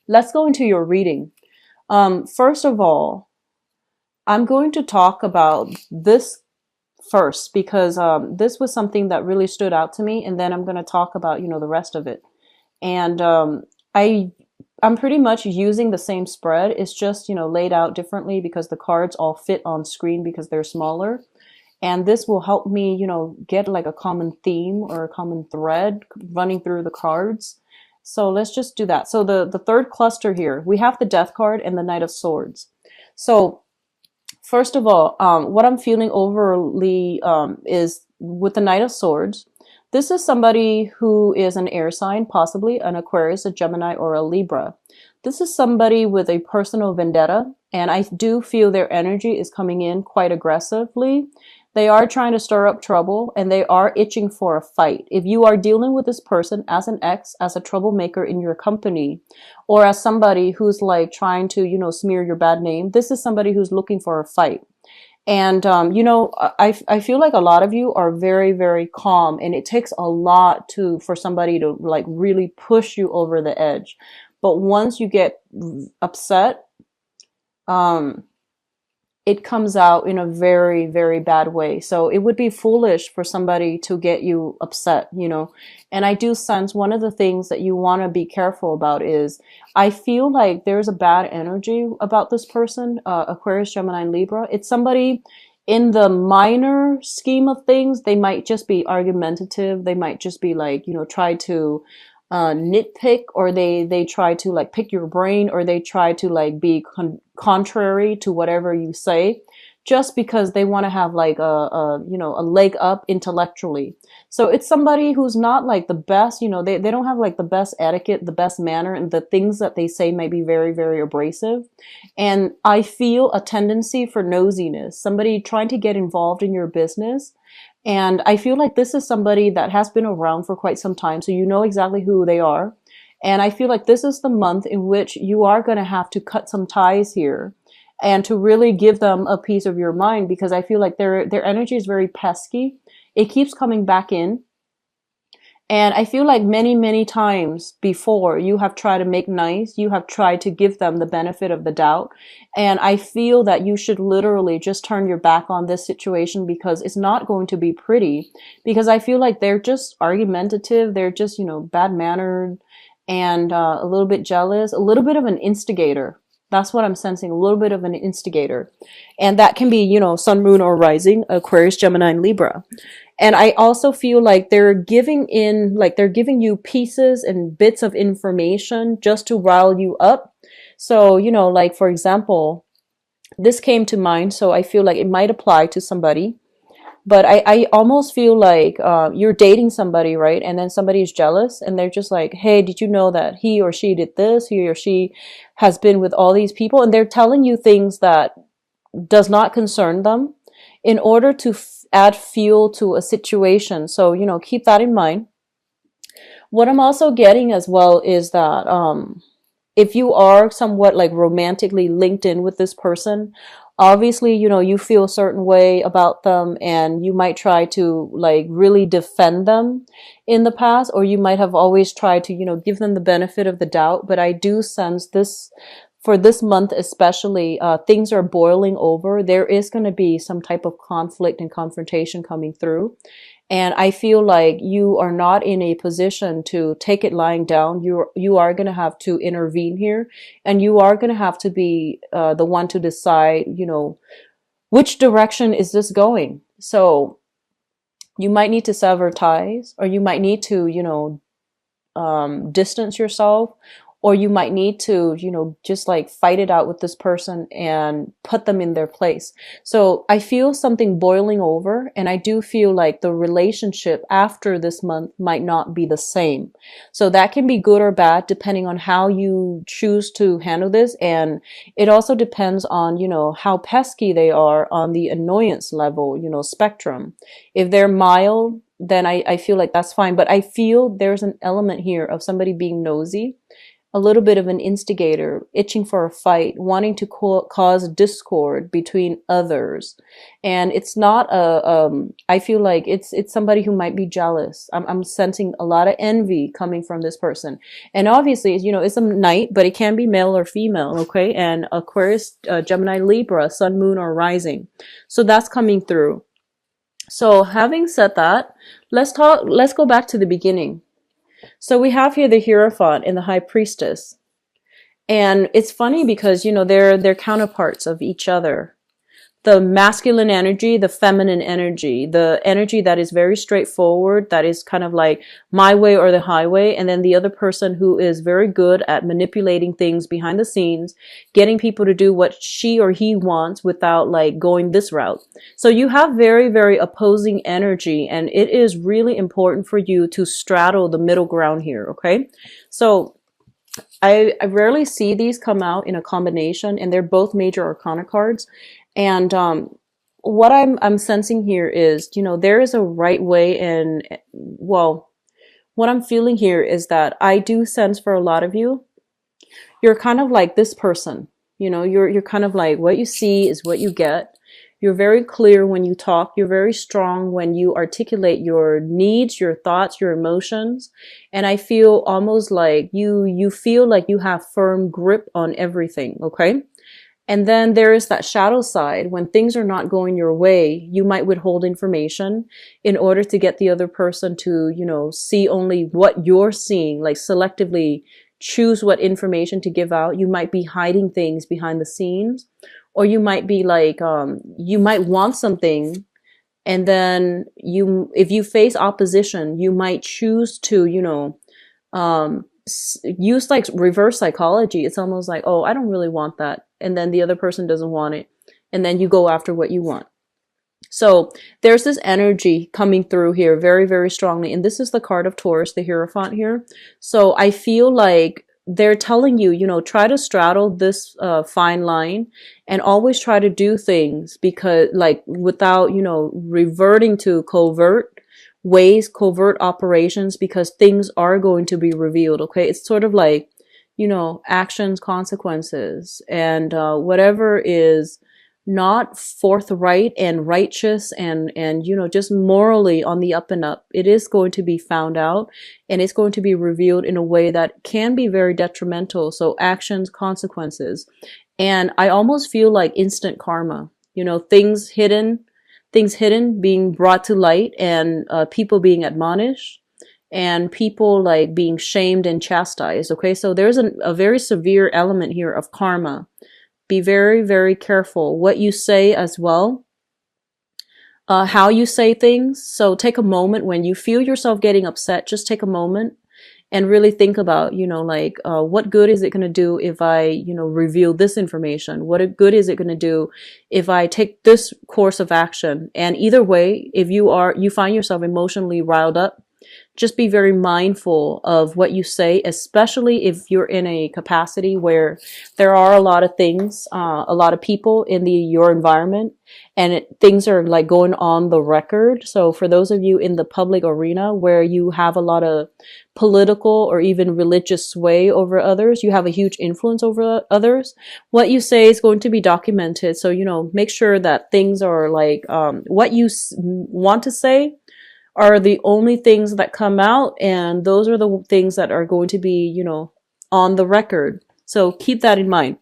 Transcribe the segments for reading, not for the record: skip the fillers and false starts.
let's go into your reading. First of all, I'm going to talk about this first because this was something that really stood out to me, and then I'm going to talk about, the rest of it. And I I'm pretty much using the same spread. It's just, laid out differently because the cards all fit on screen because they're smaller. And this will help me, get like a common theme or a common thread running through the cards. So let's just do that. So the third cluster here, we have the Death card and the Knight of Swords. So first of all, what I'm feeling overly is with the Knight of Swords. This is somebody who is an air sign, possibly an Aquarius, a Gemini, or a Libra. This is somebody with a personal vendetta, and I do feel their energy is coming in quite aggressively. They are trying to stir up trouble, and they are itching for a fight. If you are dealing with this person as an ex, as a troublemaker in your company, or as somebody who's like trying to, smear your bad name, this is somebody who's looking for a fight. And, I feel like a lot of you are very, very calm, and it takes a lot for somebody to like really push you over the edge. But once you get upset, um, it comes out in a very, very bad way. So it would be foolish for somebody to get you upset. And I do sense one of the things that you want to be careful about is I feel like there's a bad energy about this person, Aquarius, Gemini, and Libra. It's somebody in the minor scheme of things. They might just be argumentative. They might just be like, try to nitpick, or they try to like pick your brain, or they try to like be contrary to whatever you say, just because they want to have like a leg up intellectually. So it's somebody who's not like the best, they don't have like the best etiquette, the best manner, and the things that they say may be very, very abrasive. And I feel a tendency for nosiness, somebody trying to get involved in your business. And I feel like this is somebody that has been around for quite some time, so you know exactly who they are. And I feel like this is the month in which you are going to have to cut some ties here and to really give them a piece of your mind, because I feel like their energy is very pesky. It keeps coming back in. And I feel like many, many times before you have tried to make nice, you have tried to give them the benefit of the doubt. And I feel that you should literally just turn your back on this situation, because it's not going to be pretty, because I feel like they're just argumentative. They're just, bad mannered, and a little bit jealous, a little bit of an instigator. That's what I'm sensing, a little bit of an instigator. And that can be, sun, moon, or rising, Aquarius, Gemini, and Libra. And I also feel like they're giving you pieces and bits of information just to rile you up. So, like for example, this came to mind, so I feel like it might apply to somebody. But I almost feel like you're dating somebody, right? And then somebody is jealous, and they're just like, hey, did you know that he or she did this? He or she has been with all these people. And they're telling you things that does not concern them in order to add fuel to a situation. So, keep that in mind. What I'm also getting as well is that if you are somewhat like romantically linked in with this person, obviously, you feel a certain way about them, and you might try to like really defend them in the past, or you might have always tried to, give them the benefit of the doubt. But I do sense this for this month especially, things are boiling over. There is going to be some type of conflict and confrontation coming through. And I feel like you are not in a position to take it lying down. You are going to have to intervene here, and you are going to have to be the one to decide, which direction is this going. So you might need to sever ties, or you might need to, distance yourself, or you might need to, just like fight it out with this person and put them in their place. So I feel something boiling over, and I do feel like the relationship after this month might not be the same. So that can be good or bad depending on how you choose to handle this. And it also depends on, how pesky they are on the annoyance level, spectrum. If they're mild, then I feel like that's fine. But I feel there's an element here of somebody being nosy, a little bit of an instigator, itching for a fight, wanting to cause discord between others. And it's not I feel like it's somebody who might be jealous. I'm sensing a lot of envy coming from this person. And obviously, it's a night, but it can be male or female, okay? And Aquarius, Gemini, Libra, sun, moon, or rising. So that's coming through. So having said that, let's go back to the beginning. So we have here the Hierophant and the High Priestess. And it's funny because, they're counterparts of each other. The masculine energy, the feminine energy, the energy that is very straightforward, that is kind of like my way or the highway. And then the other person who is very good at manipulating things behind the scenes, getting people to do what she or he wants without like going this route. So you have very, very opposing energy, and it is really important for you to straddle the middle ground here. Okay. So I rarely see these come out in a combination, and they're both major arcana cards. And what I'm sensing here is, there is a right way, and well, what I'm feeling here is that I do sense for a lot of you, you're kind of like this person. You're kind of like, what you see is what you get. You're very clear when you talk. You're very strong when you articulate your needs, your thoughts, your emotions. And I feel almost like you feel like you have firm grip on everything, okay? And then there is that shadow side. When things are not going your way, you might withhold information in order to get the other person to, see only what you're seeing, like selectively choose what information to give out. You might be hiding things behind the scenes, or you might be like, you might want something, and then if you face opposition, you might choose to, use like reverse psychology. It's almost like, oh, I don't really want that. And then the other person doesn't want it. And then you go after what you want. So there's this energy coming through here very, very strongly. And this is the card of Taurus, the Hierophant here. So I feel like they're telling you, try to straddle this fine line, and always try to do things because like without, reverting to covert ways, covert operations, because things are going to be revealed. Okay. It's sort of like, actions, consequences, and whatever is not forthright and righteous and just morally on the up and up, it is going to be found out, and it's going to be revealed in a way that can be very detrimental. So actions, consequences. And I almost feel like instant karma, things hidden being brought to light, and people being admonished, and people like being shamed and chastised. Okay. So there's a very severe element here of karma. Be very, very careful what you say as well, how you say things. So take a moment when you feel yourself getting upset, just take a moment and really think about, what good is it going to do if I, reveal this information? What good is it going to do if I take this course of action? And either way, if you find yourself emotionally riled up, just be very mindful of what you say, especially if you're in a capacity where there are a lot of things, a lot of people in your environment, and things are like going on the record. So for those of you in the public arena where you have a lot of political or even religious sway over others, you have a huge influence over others, what you say is going to be documented. So, make sure that things are like, what you want to say are the only things that come out, and those are the things that are going to be, on the record. So keep that in mind.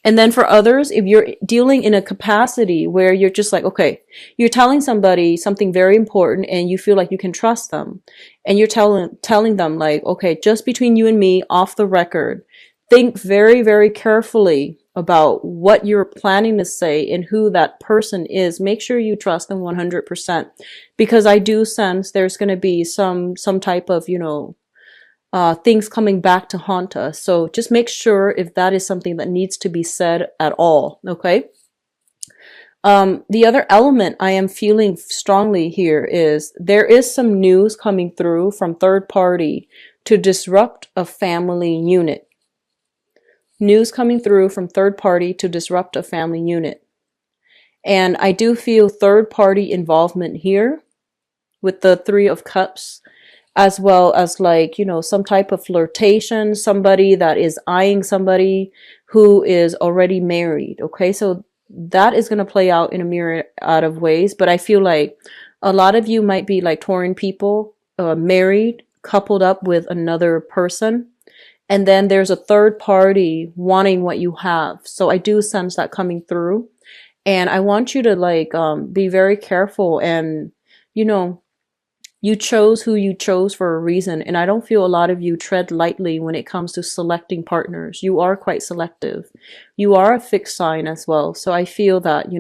And then for others, if you're dealing in a capacity where you're just like, okay, you're telling somebody something very important and you feel like you can trust them, and you're telling them like, okay, just between you and me, off the record, think very, very carefully about what you're planning to say and who that person is. Make sure you trust them 100%, because I do sense there's going to be some type of, things coming back to haunt us. So just make sure if that is something that needs to be said at all. Okay. The other element I am feeling strongly here is there is some news coming through from third party to disrupt a family unit. News coming through from third party to disrupt a family unit. And I do feel third party involvement here with the Three of Cups. as well as like, some type of flirtation, somebody that is eyeing somebody who is already married. Okay. So that is going to play out in a myriad of ways. But I feel like a lot of you might be like Tauran people, married, coupled up with another person. And then there's a third party wanting what you have. So I do sense that coming through. And I want you to like, be very careful and, you know, you chose who you chose for a reason, and I don't feel a lot of you tread lightly when it comes to selecting partners. You are quite selective. You are a fixed sign as well. So I feel that,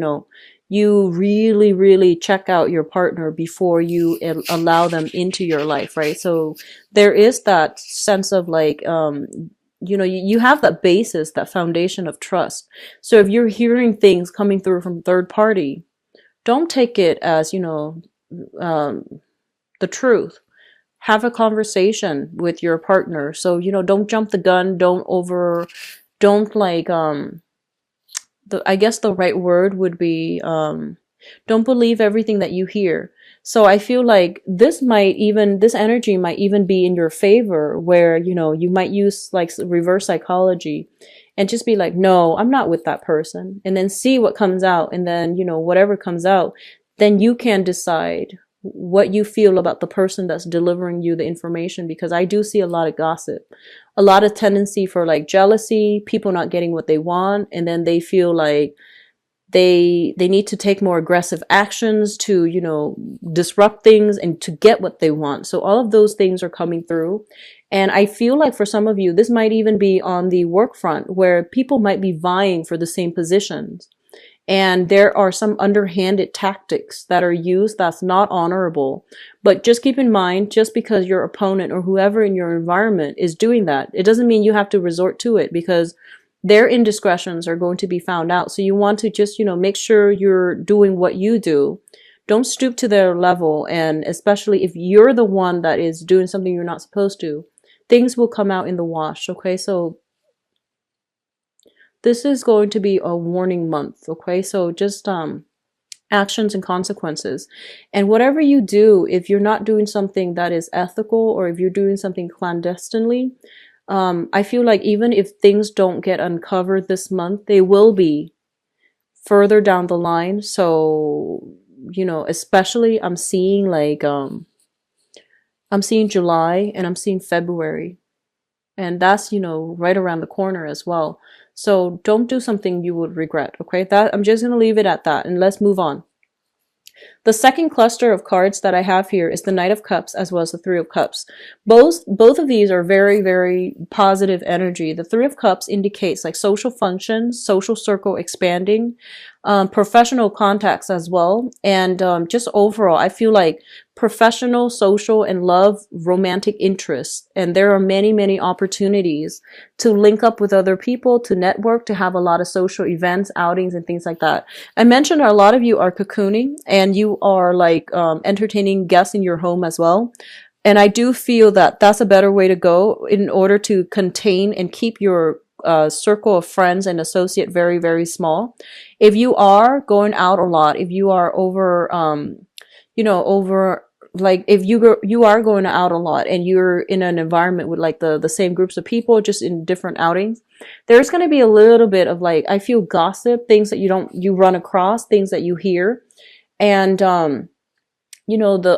you really, really check out your partner before you allow them into your life, right? So there is that sense of like, you have that basis, that foundation of trust. So if you're hearing things coming through from third party, don't take it as, um, the truth. Have a conversation with your partner. So, don't jump the gun. Don't like, I guess the right word would be, don't believe everything that you hear. So I feel like this energy might even be in your favor where, you might use like reverse psychology and just be like, no, I'm not with that person. And then see what comes out. And then, whatever comes out, then you can decide what you feel about the person that's delivering you the information, because I do see a lot of gossip, a lot of tendency for like jealousy, people not getting what they want, and then they feel like they need to take more aggressive actions to, disrupt things and to get what they want. So all of those things are coming through. And I feel like for some of you, this might even be on the work front where people might be vying for the same positions. And there are some underhanded tactics that are used that's not honorable. But just keep in mind, just because your opponent or whoever in your environment is doing that, it doesn't mean you have to resort to it, because their indiscretions are going to be found out. So you want to just, make sure you're doing what you do. Don't stoop to their level. And especially if you're the one that is doing something you're not supposed to, things will come out in the wash. Okay. So this is going to be a warning month. Okay. So just, actions and consequences. And whatever you do, if you're not doing something that is ethical, or if you're doing something clandestinely, I feel like even if things don't get uncovered this month, they will be further down the line. So, especially I'm seeing like, I'm seeing July and I'm seeing February, and that's, right around the corner as well. So don't do something you would regret. Okay. I'm just going to leave it at that, and let's move on. The second cluster of cards that I have here is the Knight of Cups as well as the Three of Cups. Both of these are very, very positive energy. The Three of Cups indicates like social functions, social circle expanding, professional contacts as well. And just overall, I feel like professional, social, and love, romantic interests. And there are many, many opportunities to link up with other people, to network, to have a lot of social events, outings, and things like that. I mentioned a lot of you are cocooning and you are like entertaining guests in your home as well. And I do feel that that's a better way to go in order to contain and keep your circle of friends and associate very, very small. If you are going out a lot, if you are over like if you are going out a lot and you're in an environment with like the same groups of people just in different outings, there's going to be a little bit of like, I feel gossip, things that you run across, things that you hear. And the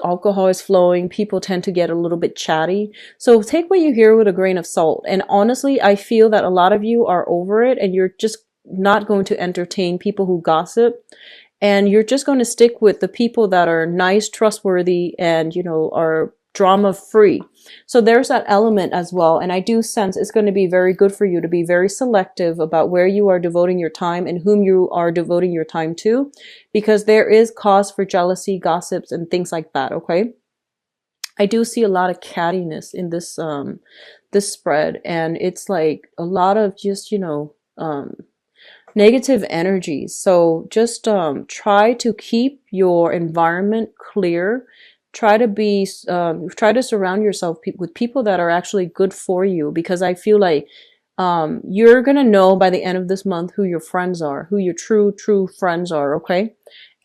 alcohol is flowing, people tend to get a little bit chatty. So take what you hear with a grain of salt. And honestly, I feel that a lot of you are over it and you're just not going to entertain people who gossip. And you're just going to stick with the people that are nice, trustworthy, and, are drama free. So there's that element as well. And I do sense it's going to be very good for you to be very selective about where you are devoting your time and whom you are devoting your time to, because there is cause for jealousy, gossips, and things like that. Okay. I do see a lot of cattiness in this spread. And it's like a lot of just, negative energies. So just try to keep your environment clear. Try to surround yourself with people that are actually good for you, because I feel like you're gonna know by the end of this month who your friends are, who your true friends are. Okay.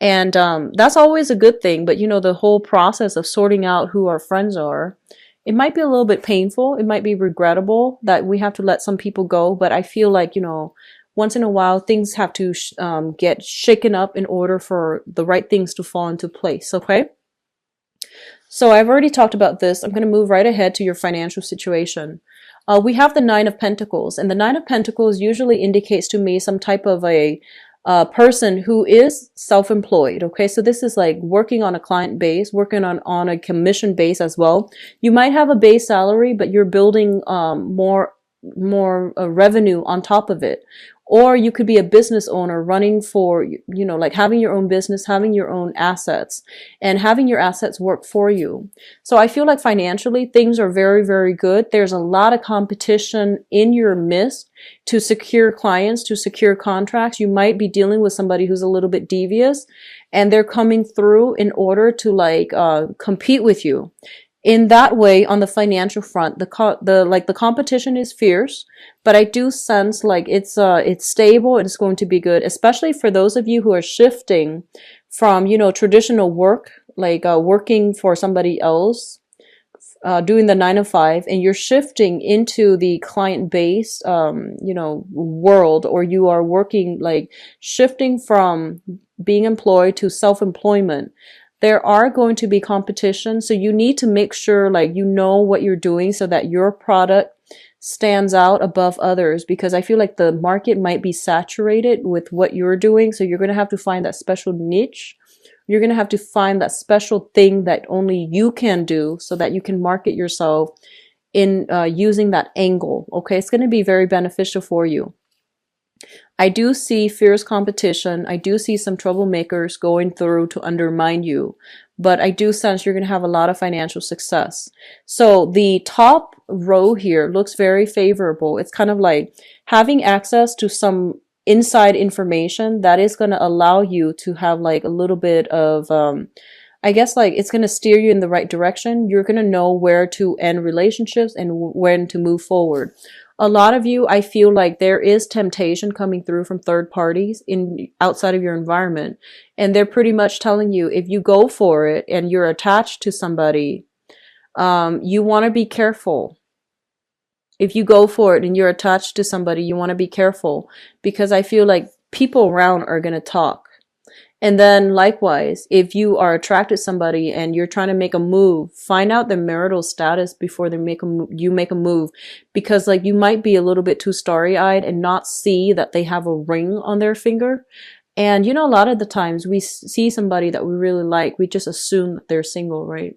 And that's always a good thing. But, the whole process of sorting out who our friends are, it might be a little bit painful. It might be regrettable that we have to let some people go. But I feel like, once in a while, things have to get shaken up in order for the right things to fall into place. Okay. So I've already talked about this. I'm going to move right ahead to your financial situation. We have the Nine of Pentacles, and the Nine of Pentacles usually indicates to me some type of a person who is self-employed. Okay, so this is like working on a client base, working on a commission base as well. You might have a base salary, but you're building more revenue on top of it. Or you could be a business owner running for, like having your own business, having your own assets, and having your assets work for you. So I feel like financially things are very, very good. There's a lot of competition in your midst to secure clients, to secure contracts. You might be dealing with somebody who's a little bit devious, and they're coming through in order to compete with you. In that way, on the financial front, the competition is fierce, but I do sense like it's stable and it's going to be good, especially for those of you who are shifting from, traditional work, like working for somebody else, doing the 9 to 5, and you're shifting into the client-based, world, or you are working, like shifting from being employed to self-employment. There are going to be competition, so you need to make sure like you know what you're doing so that your product stands out above others, because I feel like the market might be saturated with what you're doing. So you're going to have to find that special niche. You're going to have to find that special thing that only you can do so that you can market yourself in using that angle. Okay, it's going to be very beneficial for you. I do see fierce competition. I do see some troublemakers going through to undermine you, but I do sense you're going to have a lot of financial success. So the top row here looks very favorable. It's kind of like having access to some inside information that is going to allow you to have like a little bit of, I guess like it's going to steer you in the right direction. You're going to know where to end relationships and when to move forward. A lot of you, I feel like there is temptation coming through from third parties outside of your environment. And they're pretty much telling you, if you go for it and you're attached to somebody, you want to be careful. If you go for it and you're attached to somebody, you want to be careful, because I feel like people around are going to talk. And then likewise, if you are attracted to somebody and you're trying to make a move, find out their marital status before you make a move, because like you might be a little bit too starry-eyed and not see that they have a ring on their finger. And a lot of the times we see somebody that we really like, we just assume that they're single, right?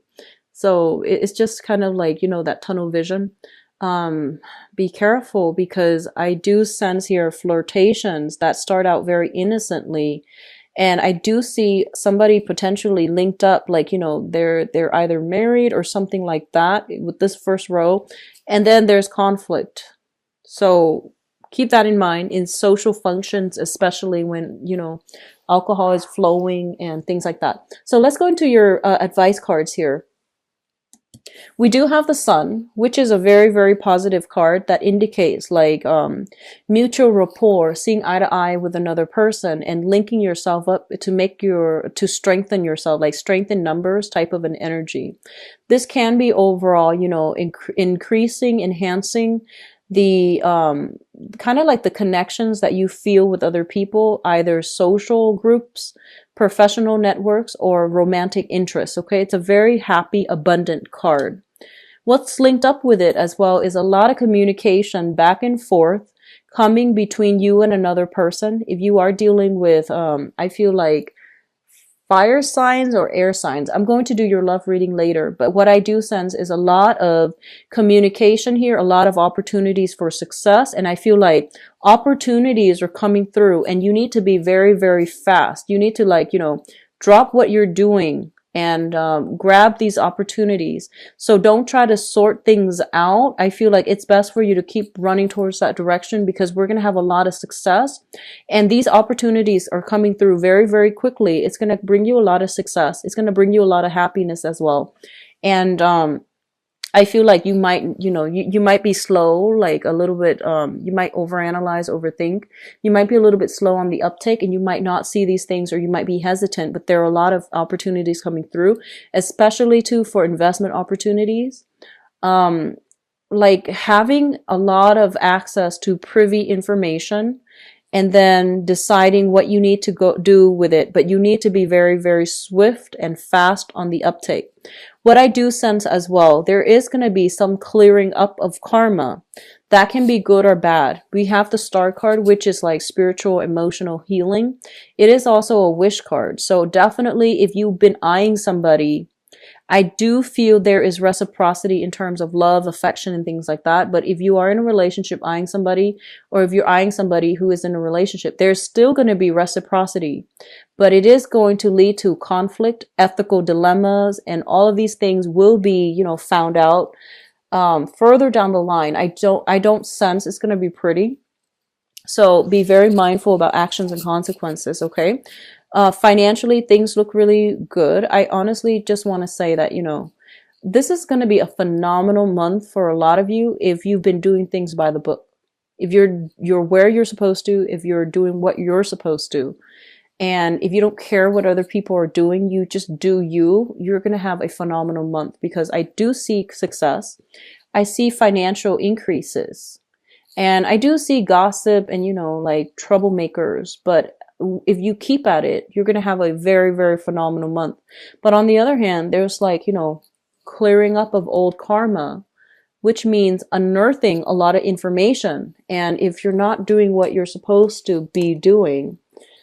So it's just kind of like, that tunnel vision. Be careful, because I do sense here flirtations that start out very innocently. And I do see somebody potentially linked up, like, they're either married or something like that with this first row. And then there's conflict. So keep that in mind in social functions, especially when, alcohol is flowing and things like that. So let's go into your advice cards here. We do have the Sun, which is a very, very positive card that indicates like mutual rapport, seeing eye to eye with another person and linking yourself up to strengthen yourself, like strengthen numbers type of an energy. This can be overall, increasing, enhancing the kind of like the connections that you feel with other people, either social groups, professional networks, or romantic interests. Okay, it's a very happy, abundant card. What's linked up with it as well is a lot of communication back and forth coming between you and another person. If you are dealing with, I feel like fire signs or air signs. I'm going to do your love reading later, but what I do sense is a lot of communication here, a lot of opportunities for success, and I feel like opportunities are coming through, and you need to be very, very fast. You need to drop what you're doing and grab these opportunities. So don't try to sort things out. I feel like it's best for you to keep running towards that direction, because we're going to have a lot of success, and these opportunities are coming through very, very quickly. It's going to bring you a lot of success. It's going to bring you a lot of happiness as well. And I feel like you might, you might be slow, like a little bit, you might overanalyze, overthink. You might be a little bit slow on the uptake and you might not see these things, or you might be hesitant, but there are a lot of opportunities coming through, especially too for investment opportunities. Um, like having a lot of access to privy information and then deciding what you need to go do with it. But you need to be very, very swift and fast on the uptake. What I do sense as well, there is going to be some clearing up of karma. That can be good or bad. We have the star card, which is like spiritual, emotional healing. It is also a wish card. So definitely if you've been eyeing somebody, I do feel there is reciprocity in terms of love, affection, and things like that. But if you are in a relationship eyeing somebody, or if you're eyeing somebody who is in a relationship, there's still going to be reciprocity. But it is going to lead to conflict, ethical dilemmas, and all of these things will be, found out further down the line. I don't sense it's going to be pretty. So be very mindful about actions and consequences, okay? Financially, things look really good. I honestly just want to say that, this is going to be a phenomenal month for a lot of you if you've been doing things by the book. If you're where you're supposed to, if you're doing what you're supposed to, and if you don't care what other people are doing, you just do you, you're going to have a phenomenal month, because I do see success. I see financial increases. And I do see gossip and, like troublemakers, but if you keep at it, you're going to have a very, very phenomenal month. But on the other hand, there's like, clearing up of old karma, which means unearthing a lot of information. And if you're not doing what you're supposed to be doing,